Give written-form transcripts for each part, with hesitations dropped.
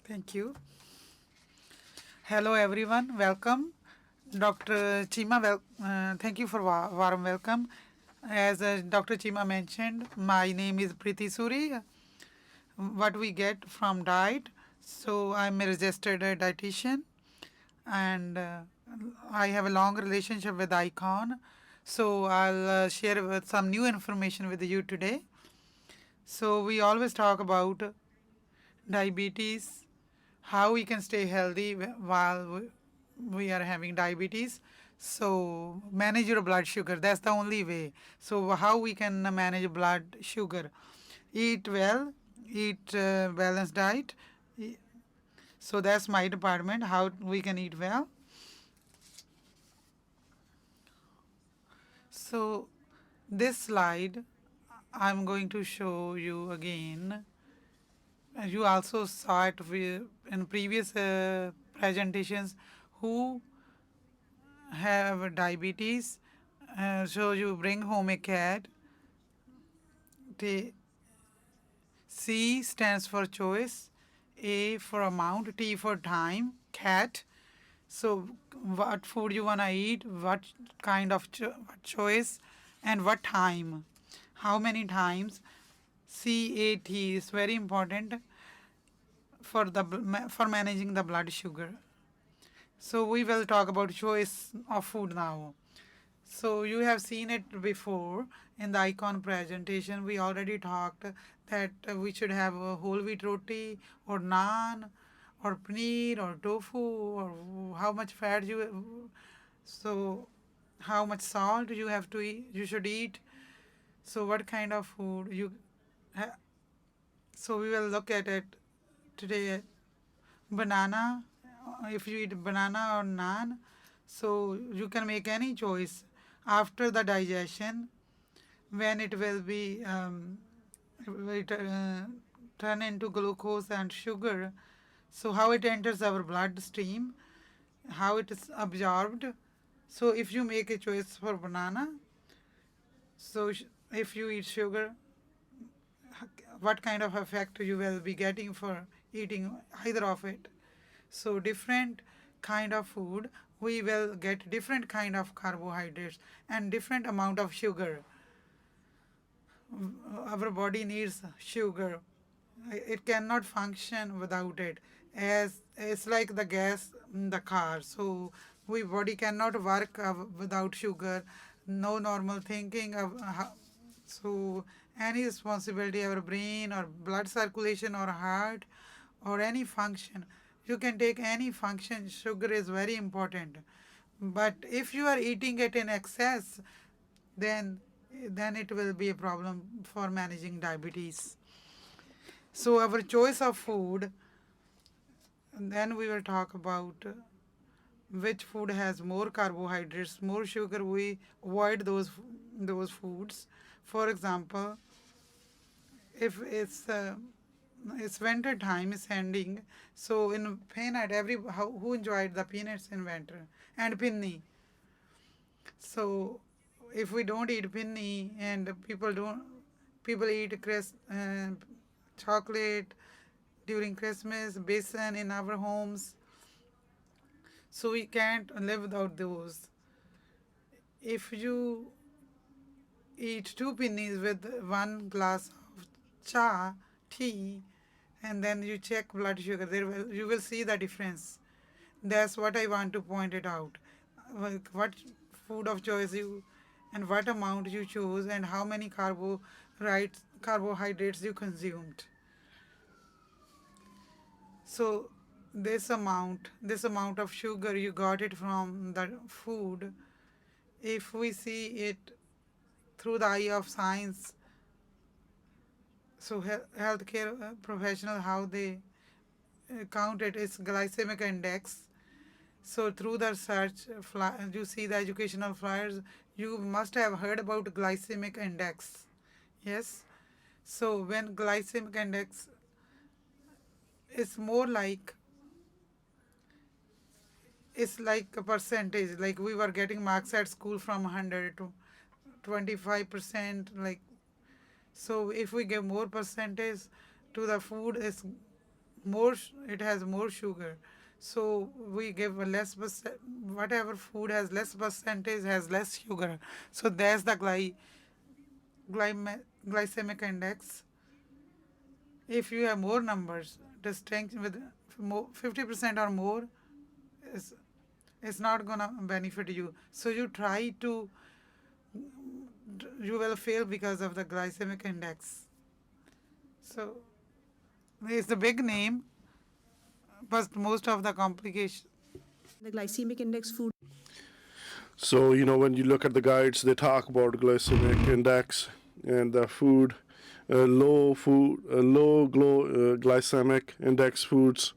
Thank you. Hello, everyone. Welcome. Dr. Chima, thank you for warm welcome. As Dr. Chima mentioned, my name is Priti Suri. What we get from diet. So, I'm a registered dietitian and I have a long relationship with Icon. So, I'll share with some new information with you today. So, we always talk about diabetes, how we can stay healthy while we are having diabetes. So manage your blood sugar, that's the only way. So how we can manage blood sugar? Eat well, eat balanced diet. E- so that's my department, how we can eat well. So this slide I'm going to show you again. You also saw it in previous presentations who have diabetes. So you bring home a cat. T C stands for choice, A for amount, T for time, cat. So what food you wanna eat, what kind of what choice, and what time, how many times. CAT is very important for for managing the blood sugar. So we will talk about choice of food now. So you have seen it before in the icon presentation. We already talked that we should have a whole wheat roti or naan or paneer or tofu or how much fat you so how much salt you have to eat you should eat. So what kind of food you so we will look at it today. Banana, if you eat banana or naan, so you can make any choice after the digestion when it will be it, turn into glucose and sugar. So how it enters our bloodstream, how it is absorbed. So if you make a choice for banana, so if you eat sugar, what kind of effect you will be getting for eating either of it. So different kind of food we will get different kind of carbohydrates and different amount of sugar. Our body needs sugar. It cannot function without it, as it's like the gas in the car. So we body cannot work without sugar. No normal thinking of so any responsibility our brain or blood circulation or heart or any function, you can take any function, sugar is very important. But if you are eating it in excess, then it will be a problem for managing diabetes. So our choice of food, and then we will talk about which food has more carbohydrates, more sugar. We avoid those foods. For example, if it's winter time is ending, so in peanut, who enjoyed the peanuts in winter and pinny. So if we don't eat pinny and people eat chocolate during Christmas, besan in our homes, so we can't live without those. If you eat two pennies with one glass of tea, and then you check blood sugar, you will see the difference. That's what I want to point it out. Like what food of choice you and what amount you choose and how many carbohydrates you consumed. So this amount of sugar you got it from the food. If we see it through the eye of science, so healthcare professional how they count it is glycemic index. So through the research, you see the educational flyers. You must have heard about glycemic index. Yes. So when glycemic index is more like it's like a percentage. Like we were getting marks at school from 100 to 25%. Like so, if we give more percentage to the food, is it has more sugar. So we give a less whatever food has less percentage has less sugar. So that's the glycemic index. If you have more numbers, the strength with 50% or more is it's not gonna benefit you. So you try to you will fail because of the glycemic index. So it's a big name, but most of the complication. The glycemic index food. So, when you look at the guides, they talk about glycemic index and the food, glycemic index foods,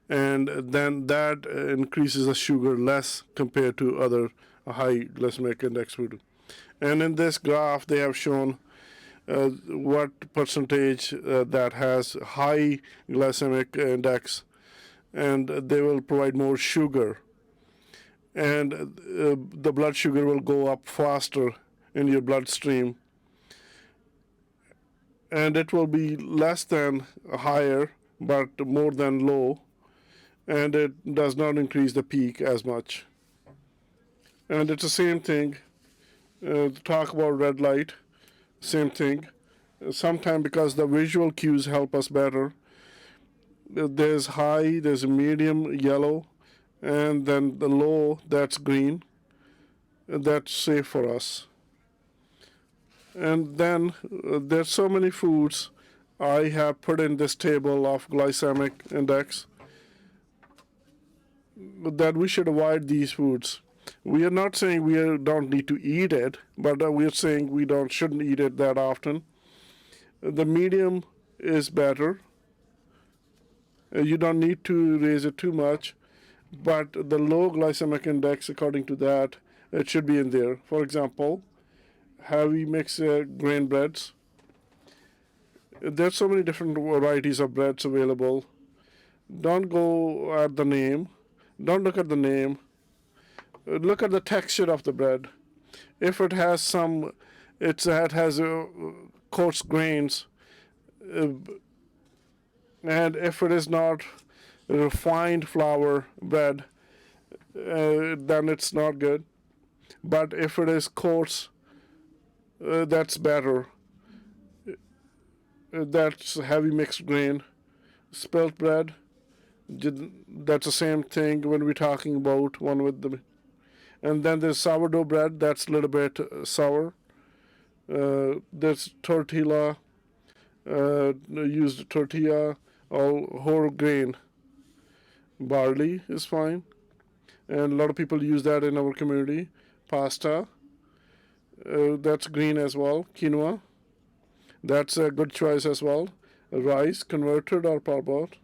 and then that increases the sugar less compared to other high glycemic index food. And in this graph, they have shown what percentage that has high glycemic index, and they will provide more sugar, and the blood sugar will go up faster in your bloodstream, and it will be less than higher but more than low, and it does not increase the peak as much. And it's the same thing. Talk about red light, same thing. Sometimes because the visual cues help us better, there's high, there's a medium yellow, and then the low, that's green. That's safe for us. And then there's so many foods I have put in this table of glycemic index that we should avoid these foods. We are not saying we don't need to eat it, but we are saying we shouldn't eat it that often. The medium is better. You don't need to raise it too much, but the low glycemic index, according to that, it should be in there. For example, heavy mixed grain breads. There's so many different varieties of breads available. Don't go at the name. Don't look at the name. Look at the texture of the bread. If it has it has coarse grains, and if it is not refined flour bread, then it's not good. But if it is coarse, that's better. That's heavy mixed grain. Spelt bread, that's the same thing when we're talking about one with the. And then there's sourdough bread, that's a little bit sour. There's tortilla, used tortilla, all whole grain. Barley is fine, and a lot of people use that in our community. Pasta, that's green as well. Quinoa, that's a good choice as well. Rice, converted or parboiled.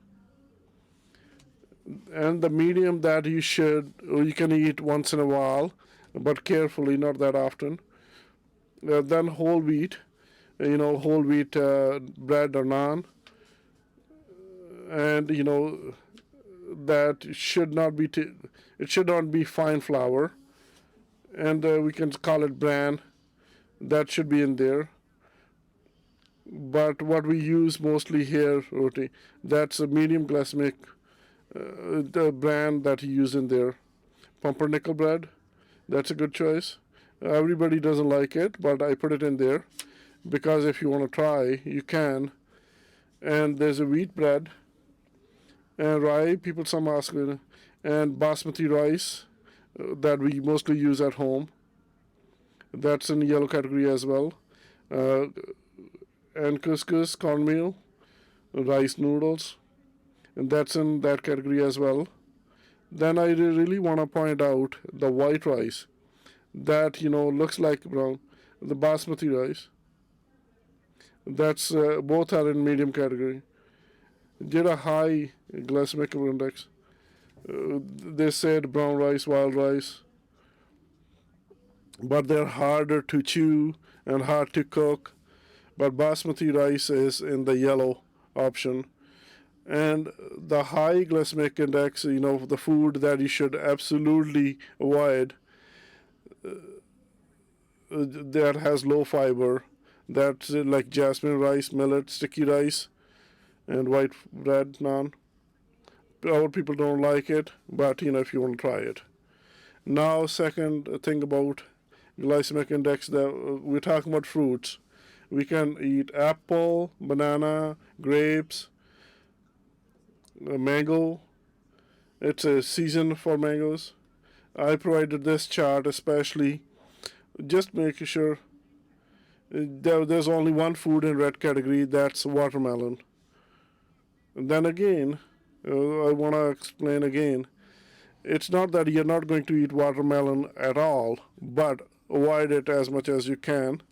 And the medium that you can eat once in a while, but carefully, not that often. Then whole wheat, whole wheat bread or naan, and that should not be it should not be fine flour, and we can call it bran. That should be in there. But what we use mostly here, roti, that's a medium glycemic, the brand that you use in there. Pumpernickel bread, that's a good choice. Everybody doesn't like it, but I put it in there because if you want to try, you can. And there's a wheat bread and rye. Some ask, and basmati rice that we mostly use at home. That's in the yellow category as well. And couscous, cornmeal, rice noodles, and that's in that category as well. Then I really want to point out the white rice that looks like brown, the basmati rice. That's both are in medium category. Did a high glycemic index. They said brown rice, wild rice, but they're harder to chew and hard to cook. But basmati rice is in the yellow option. And the high glycemic index, the food that you should absolutely avoid, that has low fiber. That's like jasmine rice, millet, sticky rice, and white bread, naan. Our people don't like it, but if you want to try it. Now, second thing about glycemic index, that we're talking about fruits. We can eat apple, banana, grapes, mango. It's a season for mangoes. I provided this chart especially just making sure there's only one food in red category, that's watermelon. And then again, I want to explain again, it's not that you're not going to eat watermelon at all, but avoid it as much as you can.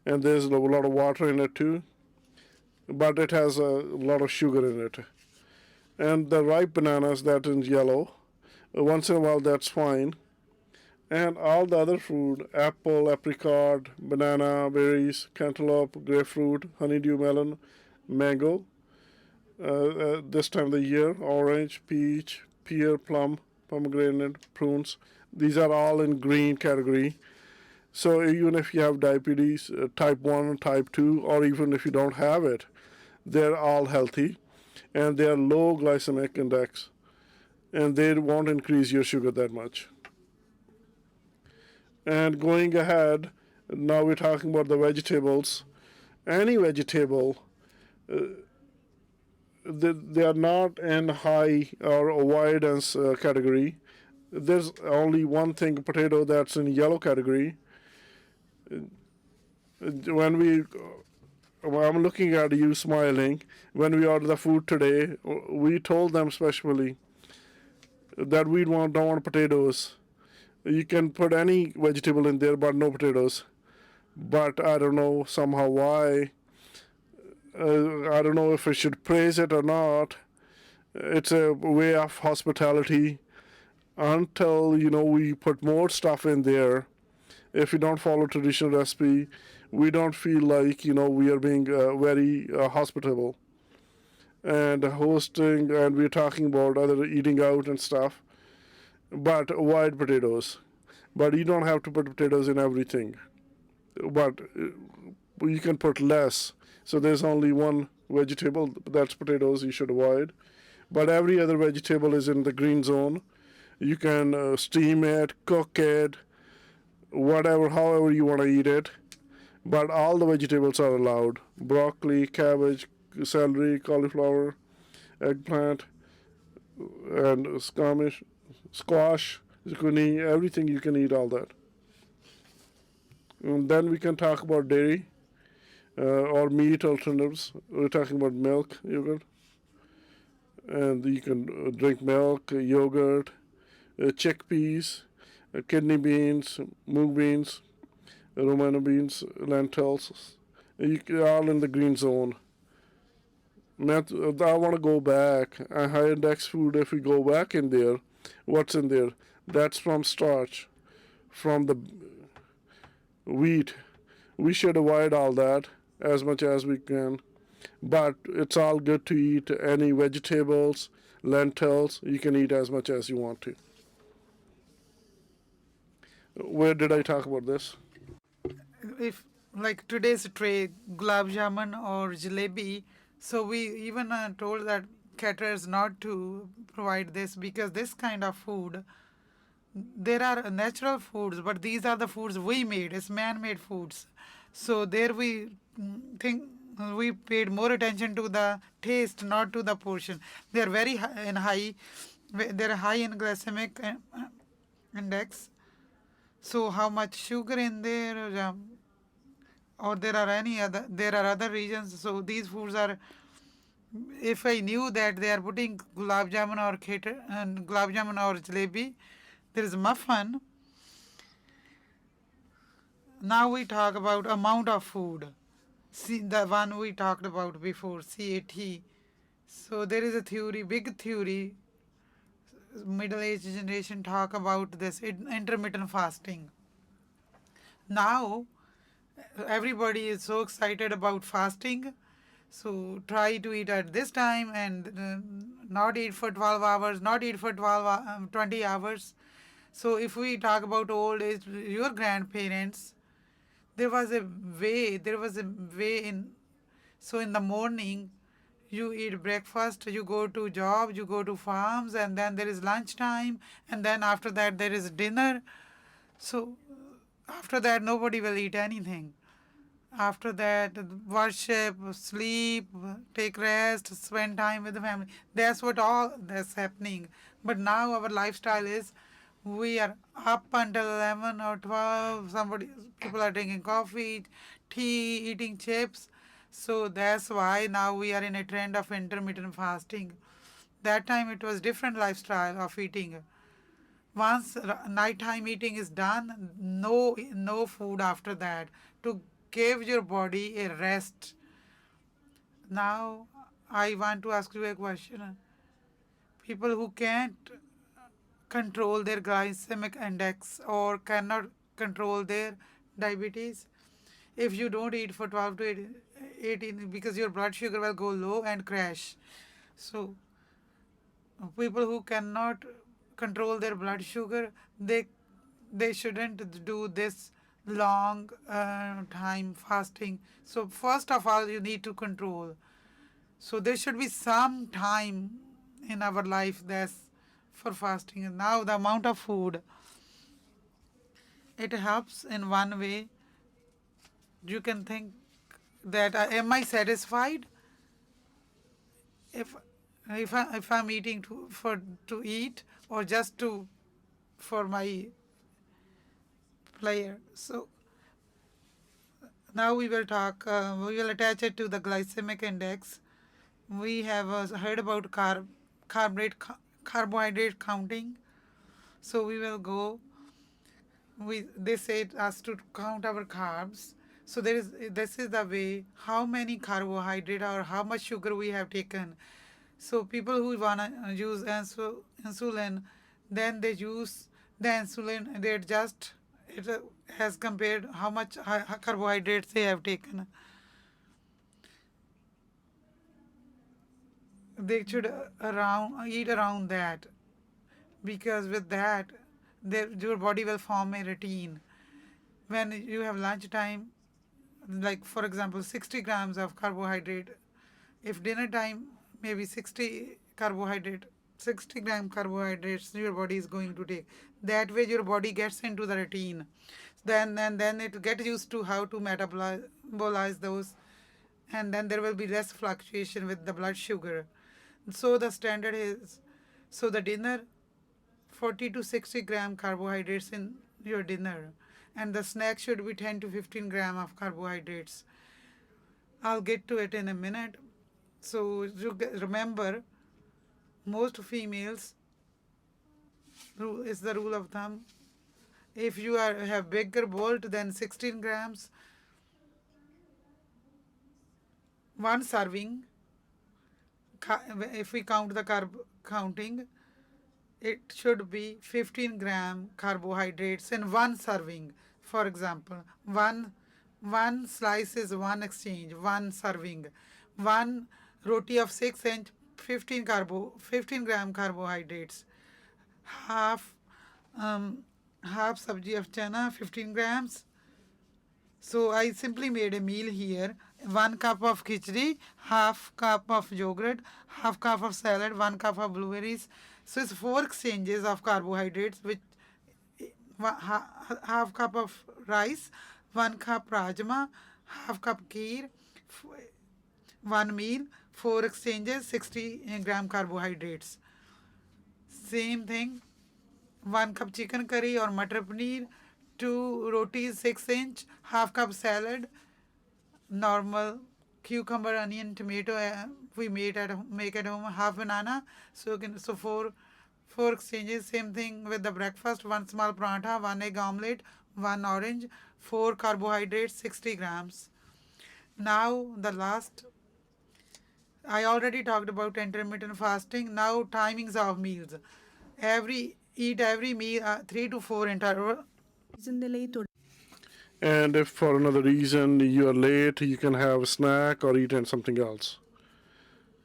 And there's a lot of water in it too, but it has a lot of sugar in it. And the ripe bananas that is yellow, once in a while that's fine. And all the other fruit, apple, apricot, banana, berries, cantaloupe, grapefruit, honeydew melon, mango, this time of the year, orange, peach, pear, plum, pomegranate, prunes. These are all in green category. So even if you have diabetes, type 1, type 2, or even if you don't have it, they're all healthy and they're low glycemic index and they won't increase your sugar that much. And going ahead, now we're talking about the vegetables. Any vegetable, they are not in high or avoidance category. There's only one thing, potato, that's in yellow category. When I'm looking at you smiling. When we ordered the food today, we told them specially that we don't want potatoes. You can put any vegetable in there, but no potatoes. But I don't know somehow why. I don't know if I should praise it or not. It's a way of hospitality. Until we put more stuff in there, if we don't follow traditional recipe, we don't feel like we are being very hospitable and hosting, and we're talking about other eating out and stuff. But avoid potatoes. But you don't have to put potatoes in everything. But you can put less. So there's only one vegetable, that's potatoes, you should avoid. But every other vegetable is in the green zone. You can steam it, cook it, whatever, however you want to eat it. But all the vegetables are allowed: broccoli, cabbage, celery, cauliflower, eggplant, and squash, zucchini, everything you can eat, all that. And then we can talk about dairy or meat alternatives. We're talking about milk, yogurt, and you can drink milk, yogurt, chickpeas, kidney beans, mung beans, romano beans, lentils. All in the green zone. I want to go back. A high index food, if we go back in there, what's in there? That's from starch, from the wheat. We should avoid all that as much as we can. But it's all good to eat any vegetables, lentils. You can eat as much as you want to. Where did I talk about this? If like today's trade, gulab jamun or jalebi, so we even told that caterers not to provide this because this kind of food, there are natural foods, but these are the foods we made. It's man-made foods. So there we think we paid more attention to the taste, not to the portion. They are very high in high. They are high in glycemic index. So how much sugar in there, or there are any other? There are other regions. So these foods are. If I knew that they are putting gulab jamun or cater and gulab jamun or jalebi, there is muffin. Now we talk about amount of food. See the one we talked about before, CAT. So there is a theory, big theory. Middle-aged generation talk about this intermittent fasting. Now everybody is so excited about fasting. So try to eat at this time and not eat for 12 hours, not eat for 20 hours. So if we talk about old age, your grandparents, there was a way in, so in the morning, You eat breakfast, you go to job, you go to farms, and then there is lunchtime, and then after that there is dinner. So after that nobody will eat anything. After that, worship, sleep, take rest, spend time with the family. That's what all that's happening. But now our lifestyle is we are up until 11 or 12. People are drinking coffee, tea, eating chips. So that's why now we are in a trend of intermittent fasting. That time it was different lifestyle of eating. Once nighttime eating is done, no food after that to give your body a rest. Now I want to ask you a question. People who can't control their glycemic index or cannot control their diabetes, if you don't eat for 12 to 18, because your blood sugar will go low and crash. So people who cannot control their blood sugar, they shouldn't do this long time fasting. So first of all you need to control. So there should be some time in our life that's for fasting. And now the amount of food, it helps in one way. You can think that am I satisfied if if I'm eating to eat or just to for my player. So now we will attach it to the glycemic index. We have heard about carbohydrate counting. So we will go, they said us to count our carbs. So this is the way how many carbohydrate or how much sugar we have taken. So people who wanna use insulin, then they use the insulin. They adjust it as compared how much carbohydrates they have taken. They should eat around that, because with that, your body will form a routine. When you have lunch time, like for example 60 grams of carbohydrate, if dinner time maybe 60 gram carbohydrates your body is going to take. That way your body gets into the routine, then it gets used to how to metabolize those, and then there will be less fluctuation with the blood sugar. So the standard is, so the dinner, 40 to 60 gram carbohydrates in your dinner, and the snack should be 10 to 15 gram of carbohydrates. I'll get to it in a minute. So remember, most females, is the rule of thumb. If you have bigger bolt than 16 grams, one serving, if we count the carb counting, it should be 15-gram carbohydrates in one serving. For example, one slice is one exchange, one serving. One roti of 6 inch, 15 gram carbohydrates. Half half sabji of chana, 15 grams. So I simply made a meal here. 1 cup of khichdi, half cup of yogurt, half cup of salad, 1 cup of blueberries. So it's 4 exchanges of carbohydrates, which half cup of rice, 1 cup rajma, half cup kheer, one meal, 4 exchanges, 60 gram carbohydrates. Same thing, 1 cup chicken curry or matar paneer, 2 rotis 6 inch, half cup salad, normal cucumber, onion, tomato. We make at home, half banana. So four exchanges. Same thing with the breakfast: 1 small paratha, 1 egg omelette, 1 orange, 4 carbohydrates, 60 grams. Now the last. I already talked about intermittent fasting. Now timings of meals. Eat every meal 3 to 4 interval. reason they late or And if for another reason you are late, you can have a snack or eat something else.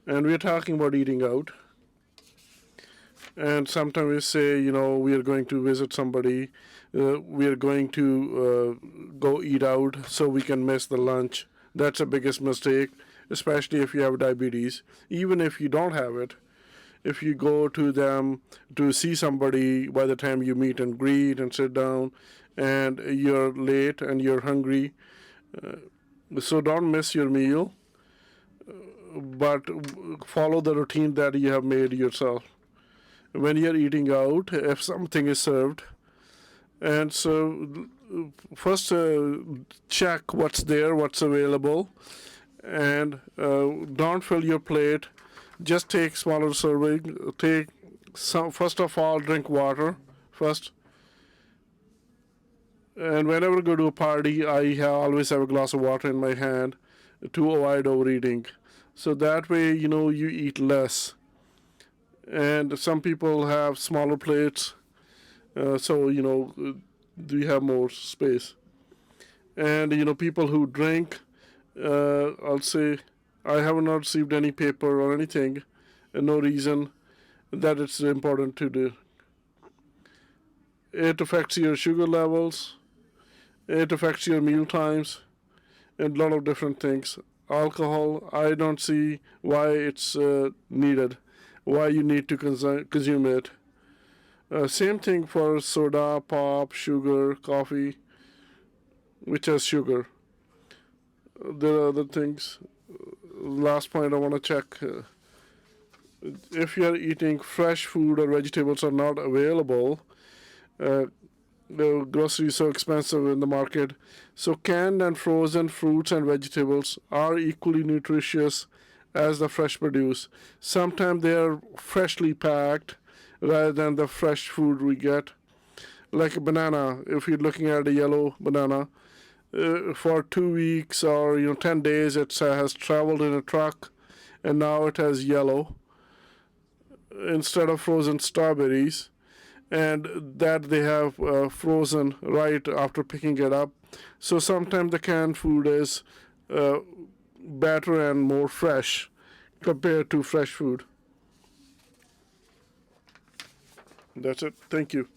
And we're talking about eating out. And sometimes we say, we are going to visit somebody, we are going to go eat out so we can miss the lunch. That's the biggest mistake. especially if you have diabetes. Even if you don't have it, if you go to them to see somebody by the time you meet and greet and sit down and you're late and you're hungry, so don't miss your meal, but follow the routine that you have made yourself. When you're eating out, if something is served, and so first check what's there, what's available, and don't fill your plate. Just take smaller serving. Take some. First of all, drink water first. And whenever I go to a party, always have a glass of water in my hand to avoid overeating. So that way, you eat less. And some people have smaller plates, so we have more space. And people who drink, I'll say, I have not received any paper or anything, and no reason that it's important to do. It affects your sugar levels, it affects your meal times, and a lot of different things. Alcohol, I don't see why it's needed, why you need to consume it. Same thing for soda, pop, sugar, coffee, which has sugar. There are other things. Last point I want to check. If you are eating fresh food or vegetables are not available, the grocery is so expensive in the market. So canned and frozen fruits and vegetables are equally nutritious as the fresh produce. Sometimes they are freshly packed rather than the fresh food we get. Like a banana, if you're looking at a yellow banana, for 2 weeks or 10 days it has traveled in a truck and now it has yellow instead of frozen strawberries, and that they have frozen right after picking it up. So sometimes the canned food is better and more fresh compared to fresh food. That's it. Thank you.